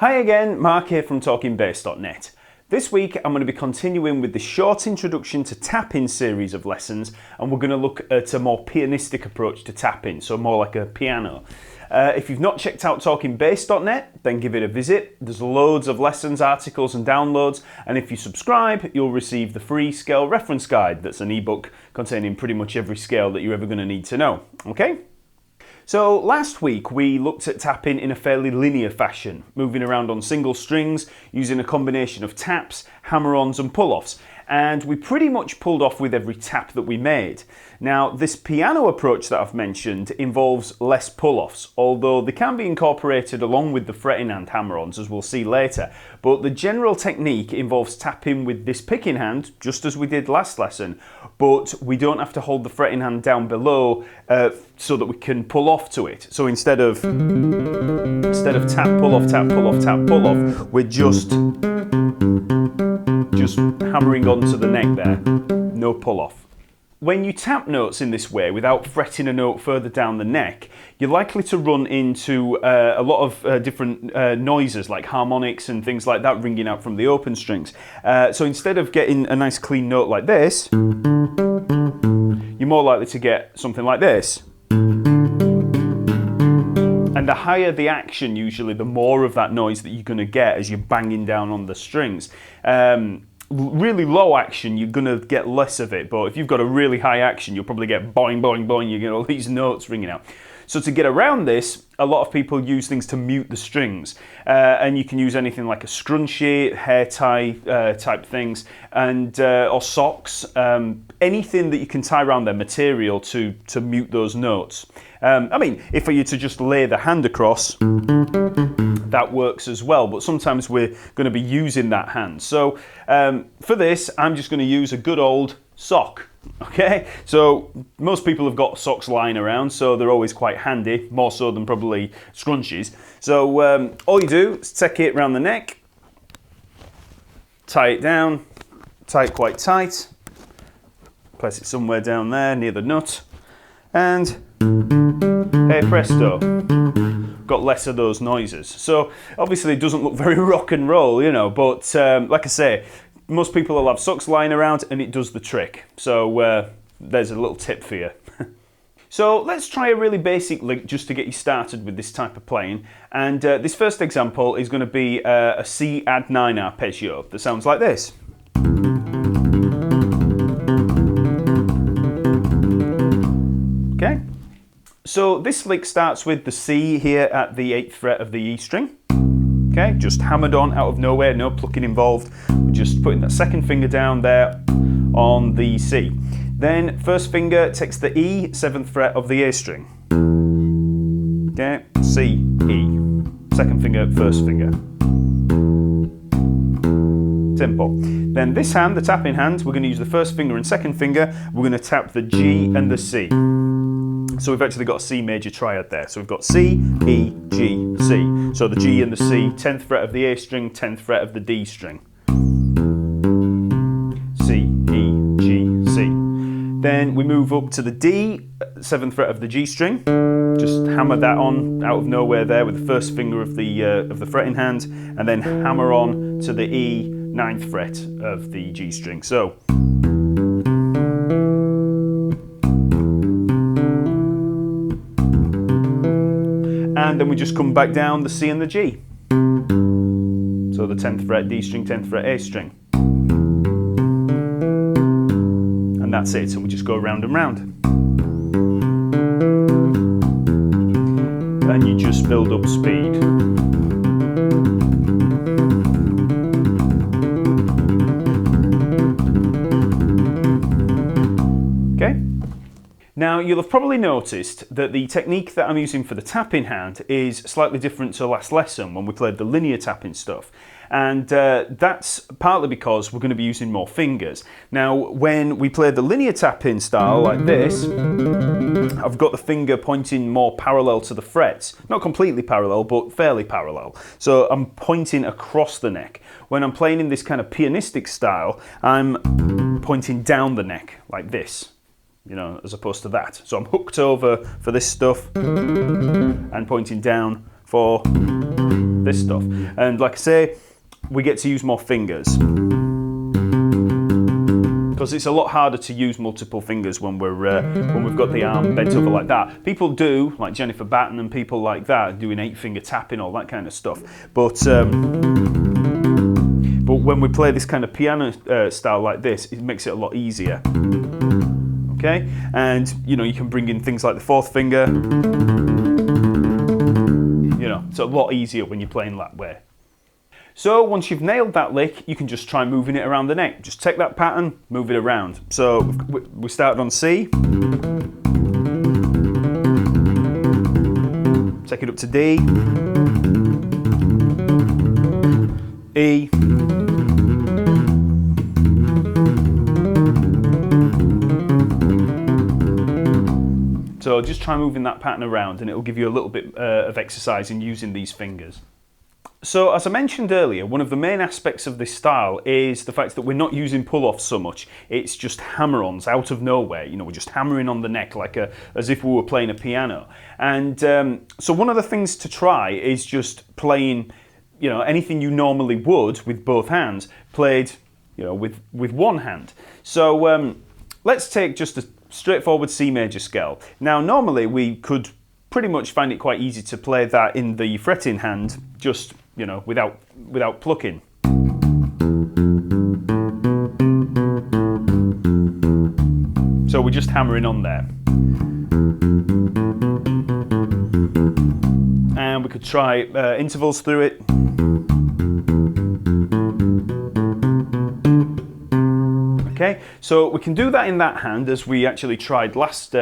Hi again, Mark here from talkingbass.net. This week I'm going to be continuing with the short introduction to tapping series of lessons, and we're going to look at a more pianistic approach to tapping, so more like a piano. If you've not checked out talkingbass.net, then give it a visit. There's loads of lessons, articles and downloads, and if you subscribe you'll receive the free scale reference guide. That's an ebook containing pretty much every scale that you're ever going to need to know. Okay? So last week we looked at tapping in a fairly linear fashion, moving around on single strings using a combination of taps, hammer-ons and pull-offs, and we pretty much pulled off with every tap that we made. Now this piano approach that I've mentioned involves less pull-offs, although they can be incorporated along with the fretting hand hammer-ons, as we'll see later, but the general technique involves tapping with this picking hand, just as we did last lesson, but we don't have to hold the fretting hand down below so that we can pull off to it. So instead of tap, pull off, tap, pull off, tap, pull off, we're just hammering onto the neck there, no pull off. When you tap notes in this way without fretting a note further down the neck, you're likely to run into a lot of different noises like harmonics and things like that ringing out from the open strings. So instead of getting a nice clean note like this, you're more likely to get something like this. And the higher the action, usually the more of that noise that you're going to get as you're banging down on the strings. Really low action, you're going to get less of it, but if you've got a really high action, you'll probably get boing, boing, boing, you get all these notes ringing out. So to get around this, a lot of people use things to mute the strings, and you can use anything like a scrunchie, hair tie type things, and or socks, anything that you can tie around their material to mute those notes. I mean, if you to just lay the hand across, that works as well, but sometimes we're going to be using that hand. So for this, I'm just going to use a good old sock. Okay, so most people have got socks lying around, so they're always quite handy, more so than probably scrunchies. So all you do is take it around the neck, tie it down, tie it quite tight, place it somewhere down there near the nut, and hey presto, got less of those noises. So obviously it doesn't look very rock and roll, you know, but like I say, most people will have socks lying around and it does the trick. So there's a little tip for you. So let's try a really basic lick just to get you started with this type of playing. And this first example is going to be a C add 9 arpeggio that sounds like this. Okay. So this lick starts with the C here at the 8th fret of the E string. Okay, just hammered on out of nowhere, no plucking involved. We're just putting that second finger down there on the C. Then first finger takes the E, 7th fret of the A string. Okay, C, E. Second finger, first finger. Simple. Then this hand, the tapping hand, we're going to use the first finger and second finger. We're going to tap the G and the C. So we've actually got a C major triad there. So we've got C, E, G, C. So the G and the C, 10th fret of the A string, 10th fret of the D string. C, E, G, C. Then we move up to the D, 7th fret of the G string. Just hammer that on out of nowhere there with the first finger of the fretting hand, and then hammer on to the E, 9th fret of the G string. So and then we just come back down the C and the G. So the 10th fret D string, 10th fret A string. And that's it, and we just go round and round. And you just build up speed. Okay? Now you'll have probably noticed that the technique that I'm using for the tapping hand is slightly different to last lesson when we played the linear tapping stuff, and that's partly because we're going to be using more fingers. Now when we play the linear tapping style like this, I've got the finger pointing more parallel to the frets, not completely parallel but fairly parallel, so I'm pointing across the neck. When I'm playing in this kind of pianistic style, I'm pointing down the neck like this, you know, as opposed to that. So I'm hooked over for this stuff and pointing down for this stuff. And like I say, we get to use more fingers, because it's a lot harder to use multiple fingers when we've got the arm bent over like that. People do, like Jennifer Batten and people like that, doing 8-finger tapping, all that kind of stuff. But when we play this kind of piano style like this, it makes it a lot easier. Okay, and you know, you can bring in things like the 4th finger. You know, it's a lot easier when you're playing that way. So once you've nailed that lick, you can just try moving it around the neck. Just take that pattern, move it around. So we started on C. Take it up to D. E. So just try moving that pattern around and it'll give you a little bit of exercise in using these fingers. So as I mentioned earlier, one of the main aspects of this style is the fact that we're not using pull-offs so much. It's just hammer-ons out of nowhere. You know, we're just hammering on the neck like as if we were playing a piano. And so one of the things to try is just playing, you know, anything you normally would with both hands, played, you know, with one hand. So let's take just a straightforward C major scale. Now, normally we could pretty much find it quite easy to play that in the fretting hand, just, you know, without plucking. So we're just hammering on there. And we could try intervals through it. Okay, so we can do that in that hand as we actually tried last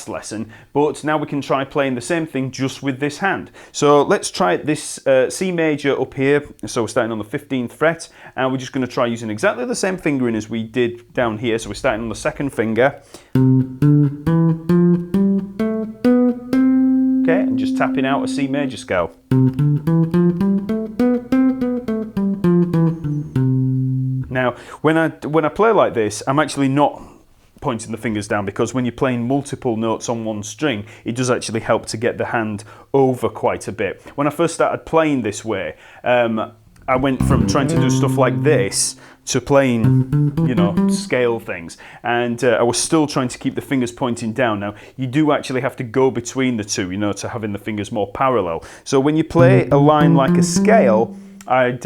lesson, but now we can try playing the same thing just with this hand. So let's try this C major up here. So we're starting on the 15th fret, and we're just going to try using exactly the same fingering as we did down here. So we're starting on the 2nd finger. Okay, and just tapping out a C major scale. Now, when I play like this, I'm actually not pointing the fingers down, because when you're playing multiple notes on one string, it does actually help to get the hand over quite a bit. When I first started playing this way, I went from trying to do stuff like this to playing, you know, scale things, and I was still trying to keep the fingers pointing down. Now, you do actually have to go between the two, you know, to having the fingers more parallel. So when you play a line like a scale, I'd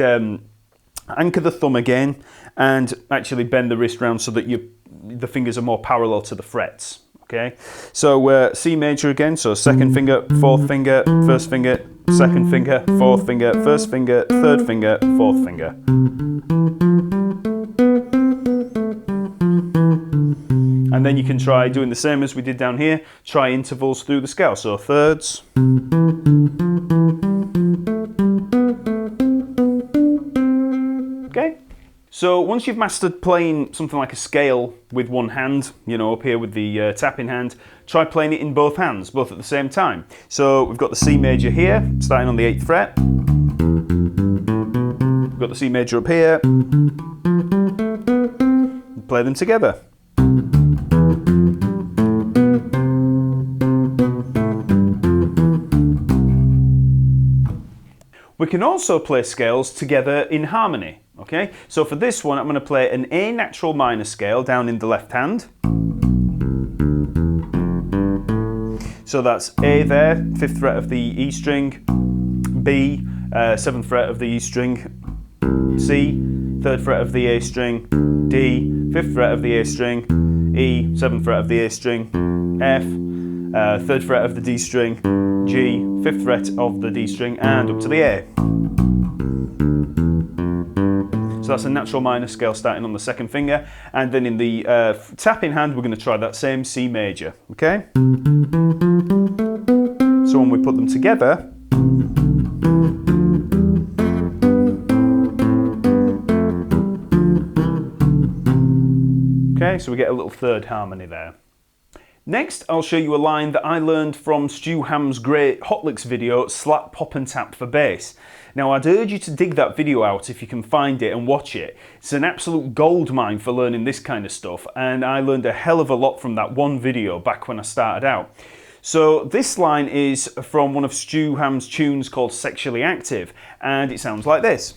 anchor the thumb again and actually bend the wrist round so that the fingers are more parallel to the frets. Okay, so C major again, so 2nd finger, 4th finger, 1st finger, 2nd finger, 4th finger, 1st finger, 3rd finger, 4th finger. And then you can try doing the same as we did down here, try intervals through the scale, so thirds. Okay, so once you've mastered playing something like a scale with one hand, you know, up here with the tapping hand, try playing it in both hands, both at the same time. So we've got the C major here, starting on the 8th fret. We've got the C major up here. Play them together. We can also play scales together in harmony. Okay, so for this one, I'm going to play an A natural minor scale down in the left hand. So that's A there, 5th fret of the E string, B, 7th fret of the E string, C, 3rd fret of the A string, D, 5th fret of the A string, E, 7th fret of the A string, F, 3rd fret of the D string, G, 5th fret of the D string, and up to the A. So that's a natural minor scale starting on the 2nd finger, and then in the tapping hand we're going to try that same C major, okay? So when we put them together, okay, so we get a little third harmony there. Next, I'll show you a line that I learned from Stu Hamm's great Hot Licks video, Slap, Pop and Tap for Bass. Now, I'd urge you to dig that video out if you can find it and watch it. It's an absolute goldmine for learning this kind of stuff, and I learned a hell of a lot from that one video back when I started out. So this line is from one of Stu Hamm's tunes called Sexually Active, and it sounds like this.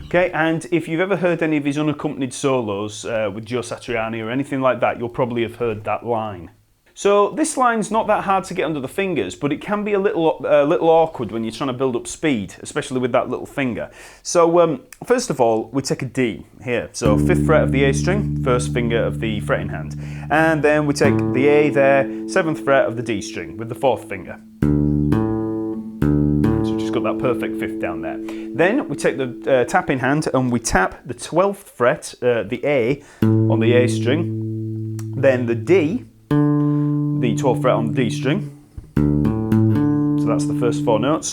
Okay, and if you've ever heard any of his unaccompanied solos with Joe Satriani or anything like that, you'll probably have heard that line. So this line's not that hard to get under the fingers, but it can be a little awkward when you're trying to build up speed, especially with that little finger. So first of all, we take a D here. So 5th fret of the A string, 1st finger of the fretting hand. And then we take the A there, 7th fret of the D string with the 4th finger. So just got that perfect 5th down there. Then we take the tapping hand and we tap the 12th fret, the A, on the A string. Then the D, the 12th fret on the D string. So that's the first 4 notes.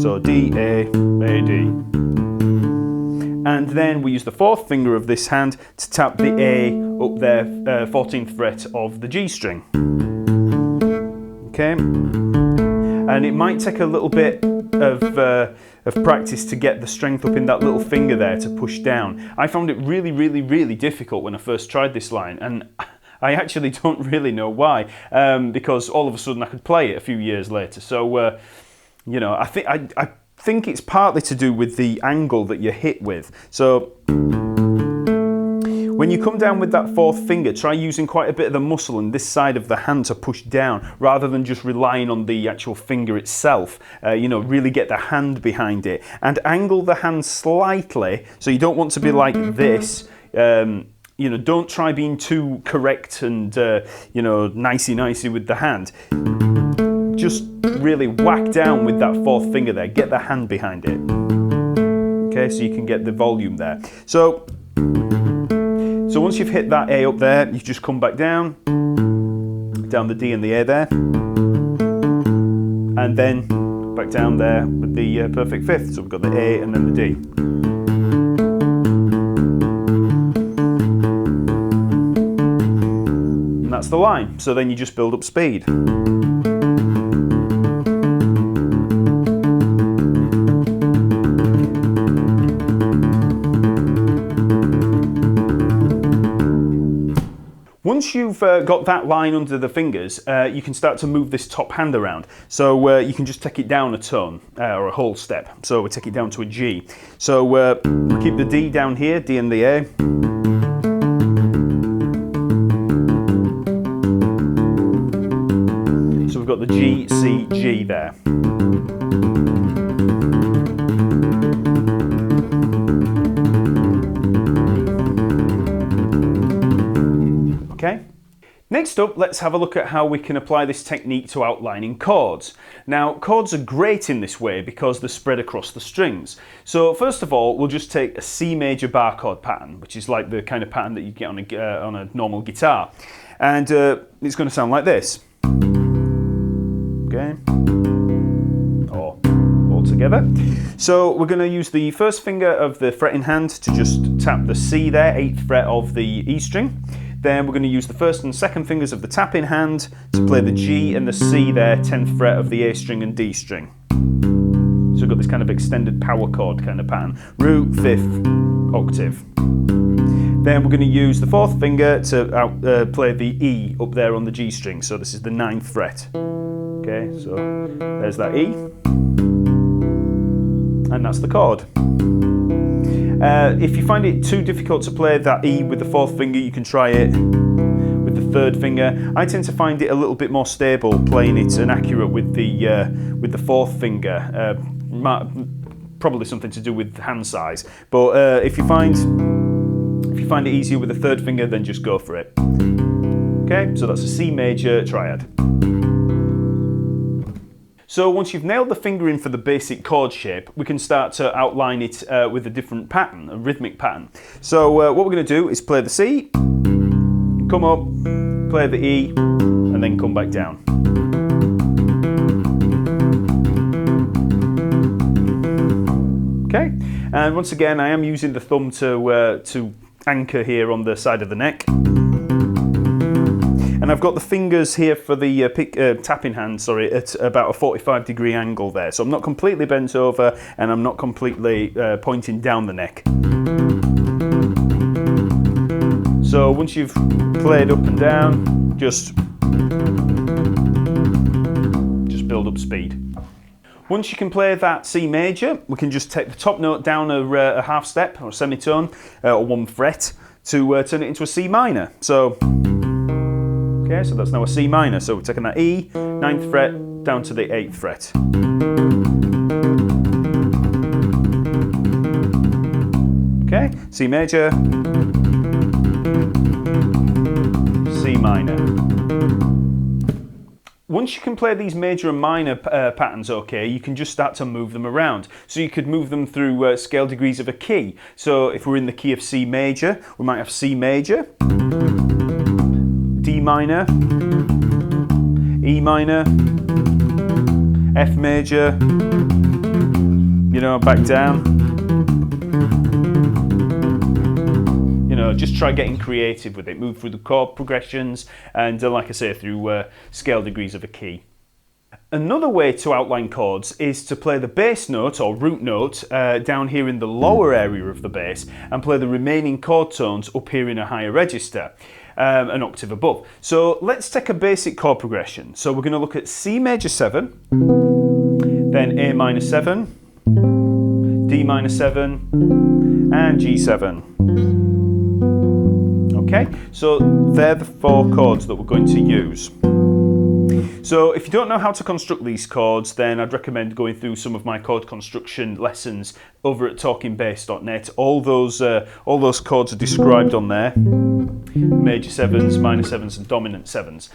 So D, A, D. And then we use the 4th finger of this hand to tap the A up there, 14th fret of the G string. Okay. And it might take a little bit of practice to get the strength up in that little finger there to push down. I found it really, really, really difficult when I first tried this line, and I actually don't really know why, because all of a sudden I could play it a few years later. So, you know, I think it's partly to do with the angle that you're hit with. So when you come down with that 4th finger, try using quite a bit of the muscle in this side of the hand to push down, rather than just relying on the actual finger itself. You know, really get the hand behind it and angle the hand slightly. So you don't want to be like this. You know, don't try being too correct and, you know, nicey with the hand. Just really whack down with that 4th finger there. Get the hand behind it. Okay, so you can get the volume there. So once you've hit that A up there, you just come back down the D and the A there. And then back down there with the perfect 5th. So we've got the A and then the D. That's the line. So then you just build up speed. Once you've got that line under the fingers, you can start to move this top hand around. So you can just take it down a tone, or a whole step. So we take it down to a G. So we keep the D down here, D and the A. So we've got the G, C, G there. Okay. Next up, let's have a look at how we can apply this technique to outlining chords. Now, chords are great in this way because they're spread across the strings. So first of all, we'll just take a C major bar chord pattern, which is like the kind of pattern that you get on a normal guitar. And it's going to sound like this. Okay. Or all together. So we're going to use the 1st finger of the fretting hand to just tap the C there, 8th fret of the E string. Then we're going to use the 1st and 2nd fingers of the tapping hand to play the G and the C there, 10th fret of the A string and D string. So we've got this kind of extended power chord kind of pattern. Root, 5th, octave. Then we're going to use the 4th finger to play the E up there on the G string. So this is the 9th fret. Okay, so there's that E. And that's the chord. If you find it too difficult to play that E with the 4th finger, you can try it with the 3rd finger. I tend to find it a little bit more stable playing it and accurate with the 4th finger. Probably something to do with hand size. But if you find it easier with the 3rd finger, then just go for it. Okay, so that's a C major triad. So once you've nailed the fingering for the basic chord shape, we can start to outline it with a different pattern, a rhythmic pattern. So what we're going to do is play the C, come up, play the E, and then come back down. Okay, and once again I am using the thumb to anchor here on the side of the neck. And I've got the fingers here for the tapping hand, sorry, at about a 45-degree angle there. So I'm not completely bent over and I'm not completely pointing down the neck. So once you've played up and down, just build up speed. Once you can play that C major, we can just take the top note down a half step or a semitone or 1 fret to turn it into a C minor. So, okay, so that's now a C minor. So we're taking that E, 9th fret, down to the 8th fret. Okay, C major, C minor. Once you can play these major and minor patterns okay, you can just start to move them around. So you could move them through scale degrees of a key. So if we're in the key of C major, we might have C major, D minor, E minor, F major, you know, back down. You know, just try getting creative with it. Move through the chord progressions and, like I say, through scale degrees of a key. Another way to outline chords is to play the bass note or root note down here in the lower area of the bass and play the remaining chord tones up here in a higher register, an octave above. So let's take a basic chord progression. So we're going to look at C major 7, then A minor 7, D minor 7, and G7. Okay, so they're the 4 chords that we're going to use. So if you don't know how to construct these chords, then I'd recommend going through some of my chord construction lessons over at talkingbass.net. All those chords are described on there. Major 7s, minor 7s and dominant 7s.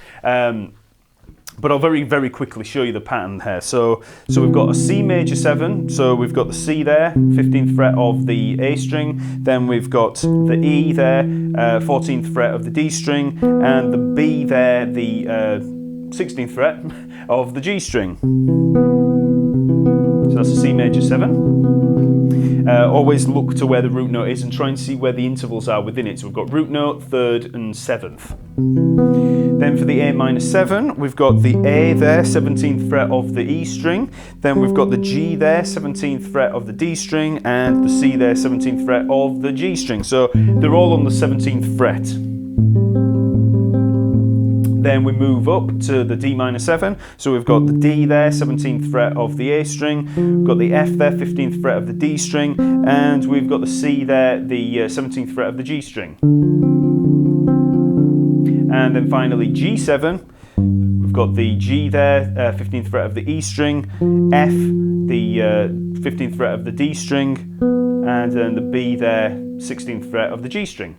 But I'll very, very quickly show you the pattern here. So we've got a C major 7, so we've got the C there, 15th fret of the A string, then we've got the E there, 14th fret of the D string, and the B there, the 16th fret of the G string. So that's a C major 7. Always look to where the root note is and try and see where the intervals are within it. So we've got root note, 3rd and 7th. Then for the A minor 7, we've got the A there, 17th fret of the E string. Then we've got the G there, 17th fret of the D string, and the C there, 17th fret of the G string. So they're all on the 17th fret. Then we move up to the D minor 7. So we've got the D there, 17th fret of the A string. We've got the F there, 15th fret of the D string. And we've got the C there, the 17th fret of the G string. And then finally G7. We've got the G there, 15th fret of the E string. F, the 15th fret of the D string. And then the B there, 16th fret of the G string.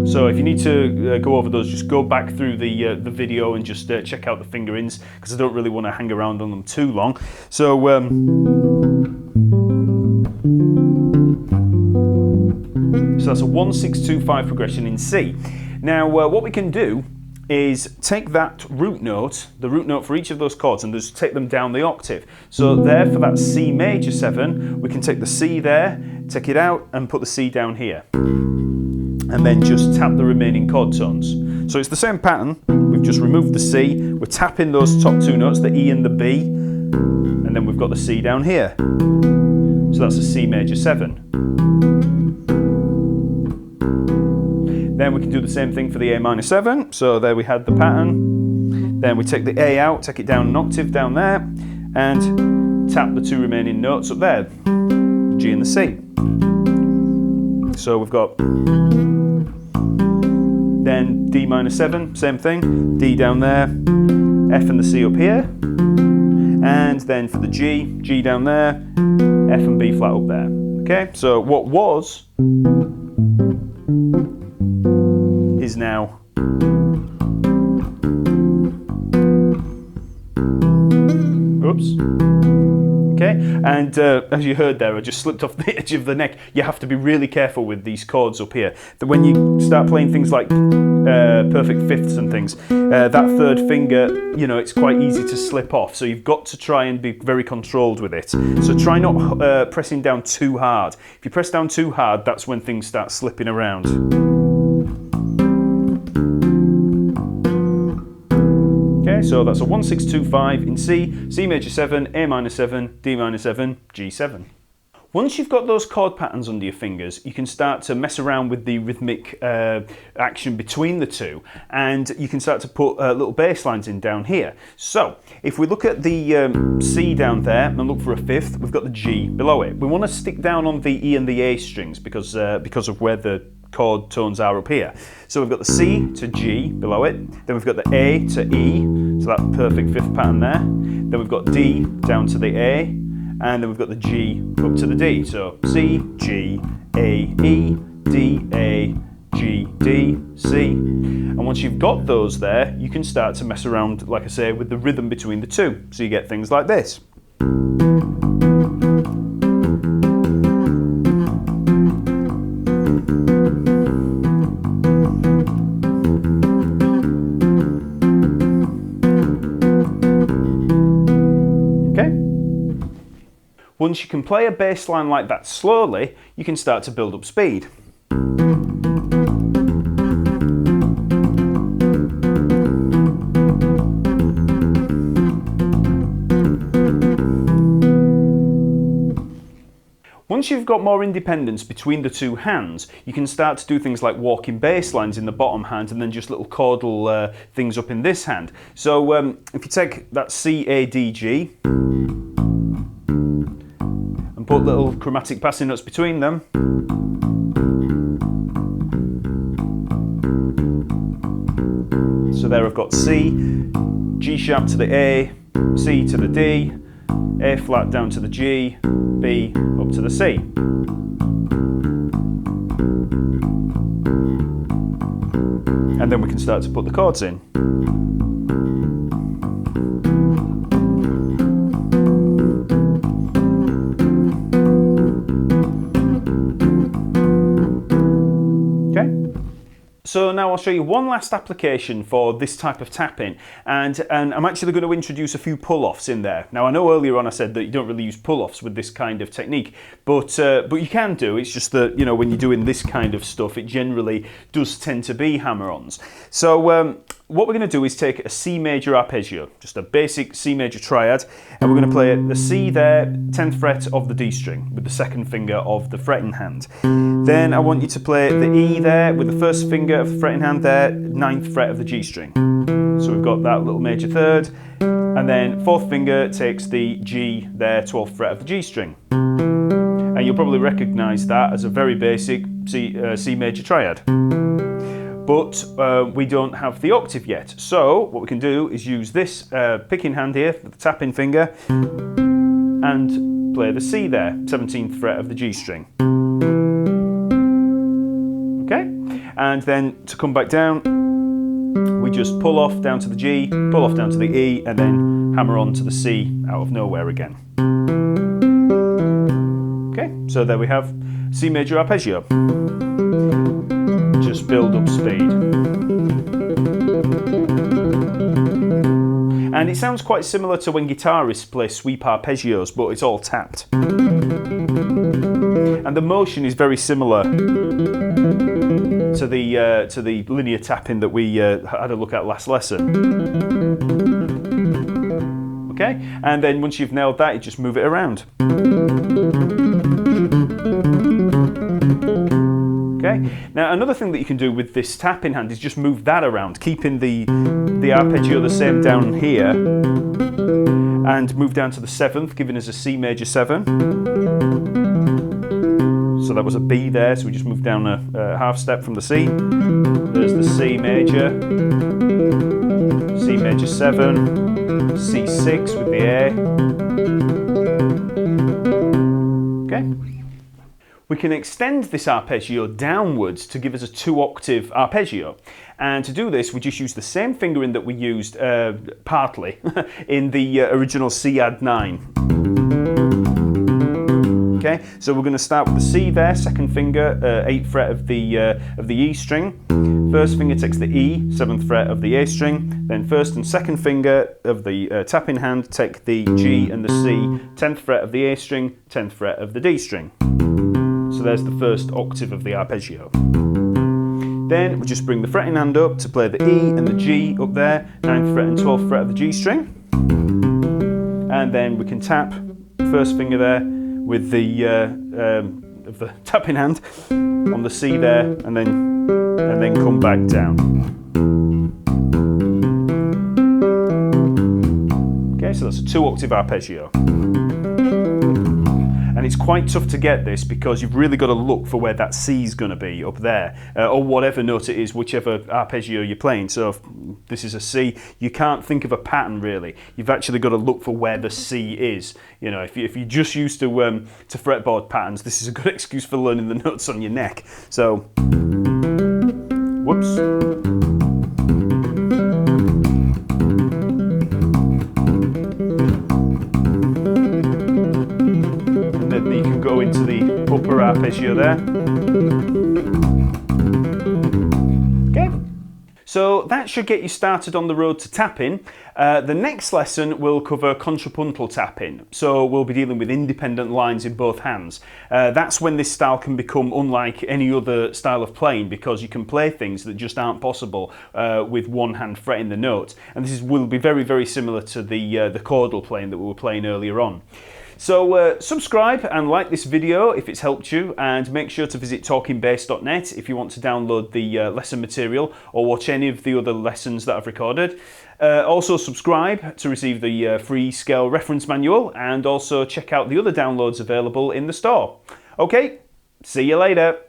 So if you need to go over those, just go back through the video and just check out the fingerings, because I don't really want to hang around on them too long. So so that's a 1, 6, 2, 5 progression in C. Now what we can do is take that root note, the root note for each of those chords, and just take them down the octave. So there for that C major 7, we can take the C there, take it out and put the C down here. And then just tap the remaining chord tones. So it's the same pattern, we've just removed the C, we're tapping those top 2 notes, the E and the B, and then we've got the C down here. So that's a C major 7. Then we can do the same thing for the A minor 7, so there we had the pattern. Then we take the A out, take it down an octave down there, and tap the 2 remaining notes up there, G and the C. So we've got then D minor 7, same thing, D down there, F and the C up here, and then for the G, G down there, F and B flat up there. Okay, so what was is now. Oops. Okay, and as you heard there, I just slipped off the edge of the neck. You have to be really careful with these chords up here. That when you start playing things like perfect fifths and things, that 3rd finger, you know, it's quite easy to slip off. So you've got to try and be very controlled with it. So try not pressing down too hard. If you press down too hard, that's when things start slipping around. Okay, so that's a 1, 6, 2, 5 in C, C major 7, A minor 7, D minor 7, G7. Once you've got those chord patterns under your fingers, you can start to mess around with the rhythmic action between the two, and you can start to put little bass lines in down here. So, if we look at the C down there and look for a fifth, we've got the G below it. We want to stick down on the E and the A strings because of where the chord tones are up here. So we've got the C to G below it, then we've got the A to E, so that perfect fifth pattern there. Then we've got D down to the A, and then we've got the G up to the D. So C, G, A, E, D, A, G, D, C. And once you've got those there, you can start to mess around, like I say, with the rhythm between the two. So you get things like this. Once you can play a bass line like that slowly, you can start to build up speed. Once you've got more independence between the two hands, you can start to do things like walking bass lines in the bottom hand and then just little chordal things up in this hand. So if you take that C, A, D, G, and put little chromatic passing notes between them. So there I've got C, G sharp to the A, C to the D, A flat down to the G, B up to the C. And then we can start to put the chords in. So now I'll show you one last application for this type of tapping, and I'm actually going to introduce a few pull-offs in there. Now I know earlier on I said that you don't really use pull-offs with this kind of technique, but you can do. It's just that, you know, when you're doing this kind of stuff, it generally does tend to be hammer-ons. So what we're going to do is take a C major arpeggio, just a basic C major triad, and we're going to play the C there, 10th fret of the D string with the second finger of the fretting hand. Then I want you to play the E there with the first finger of the fretting hand there, 9th fret of the G string. So we've got that little major third, and then 4th finger takes the G there, 12th fret of the G string. And you'll probably recognise that as a very basic C major triad. But we don't have the octave yet. So what we can do is use this picking hand here with the tapping finger and play the C there, 17th fret of the G string. Okay, and then to come back down, we just pull off down to the G, pull off down to the E, and then hammer on to the C out of nowhere again. Okay, so there we have C major arpeggio. Just build up speed. And it sounds quite similar to when guitarists play sweep arpeggios, but it's all tapped. And the motion is very similar to the linear tapping that we had a look at last lesson. Okay, and then once you've nailed that, you just move it around. Okay. Now another thing that you can do with this tapping hand is just move that around, keeping the arpeggio the same down here, and move down to the 7th, giving us a C major 7. So that was a B there, so we just moved down a half step from the C. There's the C major 7, C6 with the A. Okay. We can extend this arpeggio downwards to give us a 2-octave arpeggio. And to do this, we just use the same fingering that we used partly in the original C add 9. Okay, so we're going to start with the C there, 2nd finger, 8th fret of the E string. 1st finger takes the E, 7th fret of the A string. Then 1st and 2nd finger of the tapping hand take the G and the C, 10th fret of the A string, 10th fret of the D string. So there's the 1st octave of the arpeggio. Then we just bring the fretting hand up to play the E and the G up there, 9th fret and 12th fret of the G string. And then we can tap first finger there with the of the tapping hand on the C there, and then come back down. Okay, so that's a 2-octave arpeggio. And it's quite tough to get this because you've really got to look for where that C is going to be up there, or whatever note it is, whichever arpeggio you're playing. So if this is a C, you can't think of a pattern really. You've actually got to look for where the C is. You know, if you're just used to fretboard patterns, this is a good excuse for learning the notes on your neck. So, whoops. You can go into the upper arpeggio there. Okay, so that should get you started on the road to tapping. The next lesson will cover contrapuntal tapping, so we'll be dealing with independent lines in both hands. That's when this style can become unlike any other style of playing, because you can play things that just aren't possible with one hand fretting the note, and this will be very, very similar to the chordal playing that we were playing earlier on. So subscribe and like this video if it's helped you, and make sure to visit talkingbass.net if you want to download the lesson material or watch any of the other lessons that I've recorded. Also subscribe to receive the free scale reference manual, and also check out the other downloads available in the store. Okay, see you later.